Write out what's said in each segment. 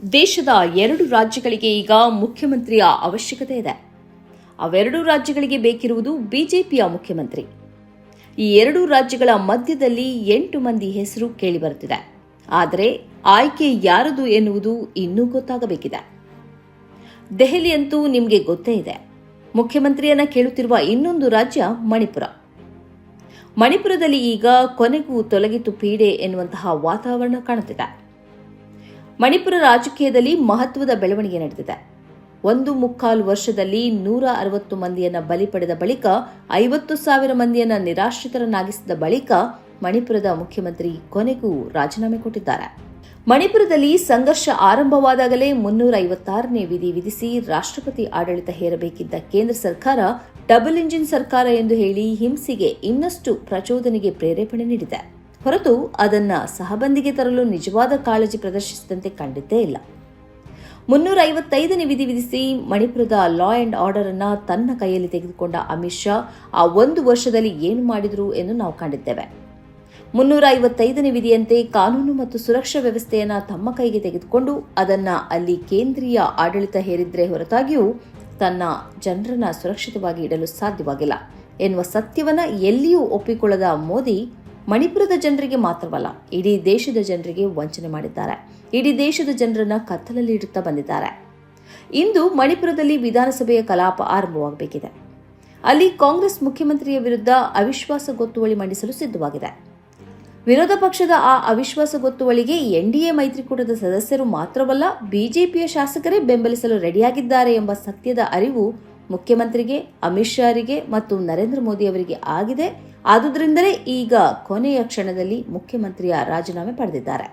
ದೇಶದ 2 ರಾಜ್ಯಗಳಿಗೆ ಈಗ ಮುಖ್ಯಮಂತ್ರಿಯ ಅವಶ್ಯಕತೆ ಇದೆ. ಅವೆರಡೂ ರಾಜ್ಯಗಳಿಗೆ ಬೇಕಿರುವುದು ಬಿಜೆಪಿಯ ಮುಖ್ಯಮಂತ್ರಿ. ಈ 2 ರಾಜ್ಯಗಳ ಮಧ್ಯದಲ್ಲಿ 8 ಮಂದಿ ಹೆಸರು ಕೇಳಿಬರುತ್ತಿದೆ. ಆದರೆ ಆಯ್ಕೆ ಯಾರದು ಎನ್ನುವುದು ಇನ್ನೂ ಗೊತ್ತಾಗಬೇಕಿದೆ. ದೆಹಲಿಯಂತೂ ನಿಮಗೆ ಗೊತ್ತೇ ಇದೆ. ಮುಖ್ಯಮಂತ್ರಿಯನ್ನ ಕೇಳುತ್ತಿರುವ ಇನ್ನೊಂದು ರಾಜ್ಯ ಮಣಿಪುರ. ಮಣಿಪುರದಲ್ಲಿ ಈಗ ಕೊನೆಗೂ ತೊಲಗಿತು ಪೀಡೆ ಎನ್ನುವಂತಹ ವಾತಾವರಣ ಕಾಣುತ್ತಿದೆ. ಮಣಿಪುರ ರಾಜಕೀಯದಲ್ಲಿ ಮಹತ್ವದ ಬೆಳವಣಿಗೆ ನಡೆದಿದೆ. 1.25 ವರ್ಷದಲ್ಲಿ 160 ಮಂದಿಯನ್ನ ಬಲಿ ಪಡೆದ ಬಳಿಕ 50,000 ಮಂದಿಯನ್ನ ನಿರಾಶ್ರಿತರನ್ನಾಗಿಸಿದ ಬಳಿಕ ಮಣಿಪುರದ ಮುಖ್ಯಮಂತ್ರಿ ಕೊನೆಗೂ ರಾಜೀನಾಮೆ ಕೊಟ್ಟಿದ್ದಾರೆ. ಮಣಿಪುರದಲ್ಲಿ ಸಂಘರ್ಷ ಆರಂಭವಾದಾಗಲೇ 356ನೇ ವಿಧಿ ವಿಧಿಸಿ ರಾಷ್ಟ್ರಪತಿ ಆಡಳಿತ ಹೇರಬೇಕಿದ್ದ ಕೇಂದ್ರ ಸರ್ಕಾರ ಡಬಲ್ ಇಂಜಿನ್ ಸರ್ಕಾರ ಎಂದು ಹೇಳಿ ಹಿಂಸೆಗೆ ಇನ್ನಷ್ಟು ಪ್ರಚೋದನೆಗೆ ಪ್ರೇರೇಪಣೆ ನೀಡಿದೆ. ಹೊರತು ಅದನ್ನ ಸಹಬಂದಿಗೆ ತರಲು ನಿಜವಾದ ಕಾಳಜಿ ಪ್ರದರ್ಶಿಸಿದಂತೆ ಕಂಡಿದ್ದೇ ಇಲ್ಲ. 355ನೇ ವಿಧಿ ವಿಧಿಸಿ ಮಣಿಪುರದ ಲಾ ಅಂಡ್ ಆರ್ಡರ್ ಅನ್ನ ತನ್ನ ಕೈಯಲ್ಲಿ ತೆಗೆದುಕೊಂಡ ಅಮಿತ್ ಶಾ ಆ 1 ವರ್ಷದಲ್ಲಿ ಏನು ಮಾಡಿದ್ರು ಎಂದು ನಾವು ಕಂಡಿದ್ದೇವೆ. 355ನೇ ವಿಧಿಯಂತೆ ಕಾನೂನು ಮತ್ತು ಸುರಕ್ಷಾ ವ್ಯವಸ್ಥೆಯನ್ನ ತಮ್ಮ ಕೈಗೆ ತೆಗೆದುಕೊಂಡು ಅದನ್ನ ಅಲ್ಲಿ ಕೇಂದ್ರೀಯ ಆಡಳಿತ ಹೇರಿದ್ರೆ ಹೊರತಾಗಿಯೂ ತನ್ನ ಜನರನ್ನ ಸುರಕ್ಷಿತವಾಗಿ ಇಡಲು ಸಾಧ್ಯವಾಗಿಲ್ಲ ಎನ್ನುವ ಸತ್ಯವನ್ನ ಎಲ್ಲಿಯೂ ಒಪ್ಪಿಕೊಳ್ಳದ ಮೋದಿ ಮಣಿಪುರದ ಜನರಿಗೆ ಮಾತ್ರವಲ್ಲ, ಇಡೀ ದೇಶದ ಜನರಿಗೆ ವಂಚನೆ ಮಾಡಿದ್ದಾರೆ. ಇಡೀ ದೇಶದ ಜನರನ್ನ ಕತ್ತಲಲ್ಲಿ ಇಡುತ್ತಾ ಬಂದಿದ್ದಾರೆ. ಇಂದು ಮಣಿಪುರದಲ್ಲಿ ವಿಧಾನಸಭೆಯ ಕಲಾಪ ಆರಂಭವಾಗಬೇಕಿದೆ. ಅಲ್ಲಿ ಕಾಂಗ್ರೆಸ್ ಮುಖ್ಯಮಂತ್ರಿಯ ವಿರುದ್ಧ ಅವಿಶ್ವಾಸ ಗೊತ್ತುವಳಿ ಮಂಡಿಸಲು ಸಿದ್ಧವಾಗಿದೆ. ವಿರೋಧ ಪಕ್ಷದ ಆ ಅವಿಶ್ವಾಸ ಗೊತ್ತುವಳಿಗೆ ಎನ್ಡಿಎ ಮೈತ್ರಿಕೂಟದ ಸದಸ್ಯರು ಮಾತ್ರವಲ್ಲ, ಬಿಜೆಪಿಯ ಶಾಸಕರೇ ಬೆಂಬಲಿಸಲು ರೆಡಿಯಾಗಿದ್ದಾರೆ ಎಂಬ ಸತ್ಯದ ಅರಿವು ಮುಖ್ಯಮಂತ್ರಿಗೆ, ಅಮಿತ್ ಶಾರಿಗೆ ಮತ್ತು ನರೇಂದ್ರ ಮೋದಿ ಅವರಿಗೆ ಆಗಿದೆ. ಆದುದರಿಂದಲೇ ಈಗ ಕೊನೆಯ ಕ್ಷಣದಲ್ಲಿ ಮುಖ್ಯಮಂತ್ರಿಯ ರಾಜೀನಾಮೆ ಪಡೆದಿದ್ದಾರೆ.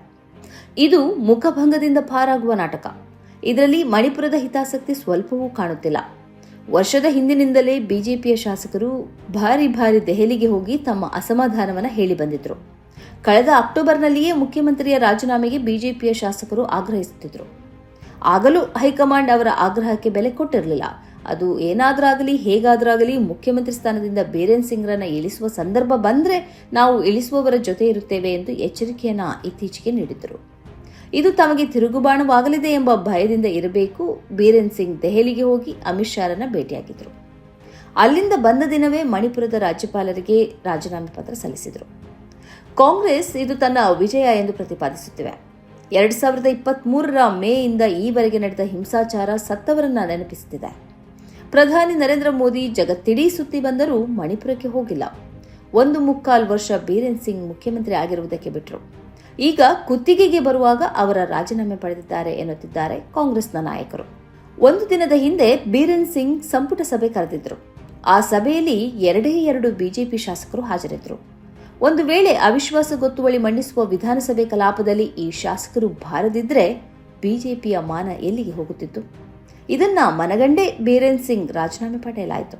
ಇದು ಮುಖಭಂಗದಿಂದ ಪಾರಾಗುವ ನಾಟಕ. ಇದರಲ್ಲಿ ಮಣಿಪುರದ ಹಿತಾಸಕ್ತಿ ಸ್ವಲ್ಪವೂ ಕಾಣುತ್ತಿಲ್ಲ. ವರ್ಷದ ಹಿಂದಿನಿಂದಲೇ ಬಿಜೆಪಿಯ ಶಾಸಕರು ಭಾರಿ ದೆಹಲಿಗೆ ಹೋಗಿ ತಮ್ಮ ಅಸಮಾಧಾನವನ್ನು ಹೇಳಿ ಬಂದಿದ್ರು. ಕಳೆದ ಅಕ್ಟೋಬರ್ನಲ್ಲಿಯೇ ಮುಖ್ಯಮಂತ್ರಿಯ ರಾಜೀನಾಮೆಗೆ ಬಿಜೆಪಿಯ ಶಾಸಕರು ಆಗ್ರಹಿಸುತ್ತಿದ್ರು. ಆಗಲೂ ಹೈಕಮಾಂಡ್ ಅವರ ಆಗ್ರಹಕ್ಕೆ ಬೆಲೆ ಕೊಟ್ಟಿರಲಿಲ್ಲ. ಅದು ಏನಾದರಾಗಲಿ ಹೇಗಾದರಾಗಲಿ ಮುಖ್ಯಮಂತ್ರಿ ಸ್ಥಾನದಿಂದ ಬೀರೇನ್ ಸಿಂಗ್ರನ್ನ ಇಳಿಸುವ ಸಂದರ್ಭ ಬಂದ್ರೆ ನಾವು ಇಳಿಸುವವರ ಜೊತೆ ಇರುತ್ತೇವೆ ಎಂದು ಎಚ್ಚರಿಕೆಯನ್ನ ಇತ್ತೀಚೆಗೆ ನೀಡಿದ್ದರು. ಇದು ತಮಗೆ ತಿರುಗುಬಾಣವಾಗಲಿದೆ ಎಂಬ ಭಯದಿಂದ ಇರಬೇಕು ಬೀರೇನ್ ಸಿಂಗ್ ದೆಹಲಿಗೆ ಹೋಗಿ ಅಮಿತ್ ಶಾರನ್ನ ಭೇಟಿಯಾಗಿದ್ರು. ಅಲ್ಲಿಂದ ಬಂದ ದಿನವೇ ಮಣಿಪುರದ ರಾಜ್ಯಪಾಲರಿಗೆ ರಾಜೀನಾಮೆ ಪತ್ರ ಸಲ್ಲಿಸಿದರು. ಕಾಂಗ್ರೆಸ್ ಇದು ತನ್ನ ವಿಜಯ ಎಂದು ಪ್ರತಿಪಾದಿಸುತ್ತಿವೆ. 2023ರ ಮೇಯಿಂದ ಈವರೆಗೆ ನಡೆದ ಹಿಂಸಾಚಾರ ಸತ್ತವರನ್ನ ನೆನಪಿಸುತ್ತಿದೆ. ಪ್ರಧಾನಿ ನರೇಂದ್ರ ಮೋದಿ ಜಗತ್ತಿಡೀ ಸುತ್ತಿ ಬಂದರೂ ಮಣಿಪುರಕ್ಕೆ ಹೋಗಿಲ್ಲ. 1.25 ವರ್ಷ ಬೀರೇನ್ ಸಿಂಗ್ ಮುಖ್ಯಮಂತ್ರಿ ಆಗಿರುವುದಕ್ಕೆ ಬಿಟ್ಟರು. ಈಗ ಕುತ್ತಿಗೆಗೆ ಬರುವಾಗ ಅವರ ರಾಜೀನಾಮೆ ಪಡೆದಿದ್ದಾರೆ ಎನ್ನುತ್ತಿದ್ದಾರೆ ಕಾಂಗ್ರೆಸ್ನ ನಾಯಕರು. ಒಂದು ದಿನದ ಹಿಂದೆ ಬೀರೇನ್ ಸಿಂಗ್ ಸಂಪುಟ ಸಭೆ ಕರೆದಿದ್ರು. ಆ ಸಭೆಯಲ್ಲಿ 2 ಬಿಜೆಪಿ ಶಾಸಕರು ಹಾಜರಿದ್ದರು. ಒಂದು ವೇಳೆ ಅವಿಶ್ವಾಸ ಗೊತ್ತುವಳಿ ಮಂಡಿಸುವ ವಿಧಾನಸಭೆ ಕಲಾಪದಲ್ಲಿ ಈ ಶಾಸಕರು ಬಾರದಿದ್ರೆ ಬಿಜೆಪಿಯ ಮಾನ ಎಲ್ಲಿಗೆ ಹೋಗುತ್ತಿತ್ತು? ಇದನ್ನ ಮನಗಂಡೇ ಬೀರೇನ್ ಸಿಂಗ್ ರಾಜೀನಾಮೆ ಪಡೆಯಲಾಯಿತು.